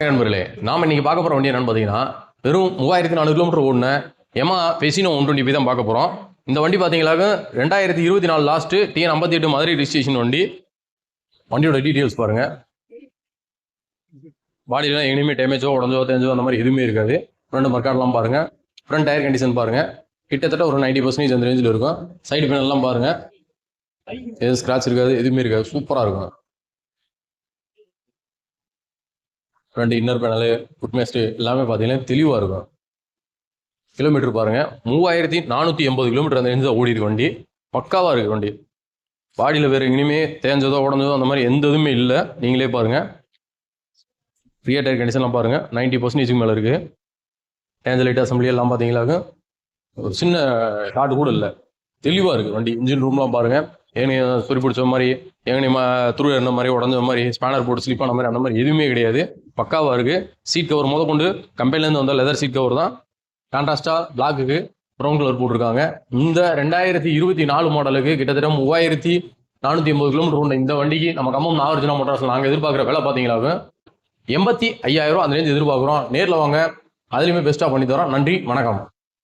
நண்பர்களே, நாம இன்னைக்கு பார்க்க போற வண்டி என்னன்னு பார்த்தீங்கன்னா, வெறும் 3400 கிலோமீட்டர் ஓடின யமா ஃபெசினோ 120 தான் பார்க்க போறோம். இந்த வண்டி பார்த்தீங்கன்னாக்க 2024 லாஸ்ட் TN 58 மதுரை ரிஜிஸ்ட்ரேஷன் வண்டி. வண்டியோட டீடைல்ஸ் பாருங்க. பாடியெல்லாம் எங்கேயுமே டேமேஜோ உடஞ்சோ தேஞ்சோ அந்த மாதிரி எதுவுமே இருக்காது. ஃப்ரண்ட் மர்க்கார்ட்லாம் பாருங்க. ஃப்ரண்ட் டயர் கண்டிஷன் பாருங்க. கிட்டத்தட்ட ஒரு 90% அந்த ரேஞ்சில் இருக்கும். சைடு பேனல்லாம் பாருங்க. எதுவும் ஸ்க்ராட்ச் இருக்காது, எதுவுமே இருக்காது. சூப்பராக இருக்கும். ஃப்ரண்ட் இன்னர் பேனலு, ஃபுட்மேஸ்ட் எல்லாமே பார்த்தீங்கன்னா தெளிவாக இருக்கும். கிலோமீட்டர் பாருங்க, 3480 கிலோமீட்டர் அந்த ரேஞ்சில் ஓடி இருக்கு வண்டி. பக்காவாக இருக்குது வண்டி. பாடியில் வேறு இனிமே தேஞ்சதோ உடஞ்சதோ அந்த மாதிரி எந்த இதுவுமே இல்லை. நீங்களே பாருங்க. ஃப்ரீயா டயர் கண்டிஷன்லாம் பாருங்க, 90% மேலே இருக்குது. டேஞ்சர் லைட் அசம்பிளி எல்லாம் பார்த்தீங்களாக்க ஒரு சின்ன ஷார்ட் கூட இல்லை. தெளிவாக இருக்குது வண்டி. இன்ஜின் ரூம்லாம் பாருங்க, ஏனி சொறி பிடிச்ச மாதிரி, ஏனி துரு இருந்த மாதிரி, உடஞ்ச மாதிரி, ஸ்பேனர் போட்டு ஸ்லிப் ஆன மாதிரி அந்த மாதிரி எதுவுமே கிடையாது. பக்காவாக இருக்குது. சீட் கவர் முத கொண்டு கம்பெனிலேருந்து வந்த லெதர் சீட் கவர் தான். கான்ட்ராஸ்டாக பிளாக்குக்கு ப்ரௌன் கலர் போட்டிருக்காங்க. இந்த 2024 மாடலுக்கு கிட்டத்தட்ட 3480 கிலோமீட்டர் உண்ட இந்த வண்டிக்கு நம்ம கம்பம் நாகார்ஜுனா மோட்டார்ஸ் நாங்கள் எதிர்பார்க்குற விலை பார்த்தீங்கன்னாக்க 85,000 அந்த ரேஞ்ச் எதிர்பார்க்குறோம். நேரில் வாங்க, அதுலேயுமே பெஸ்ட்டாக பண்ணி தரோம். நன்றி, வணக்கம்.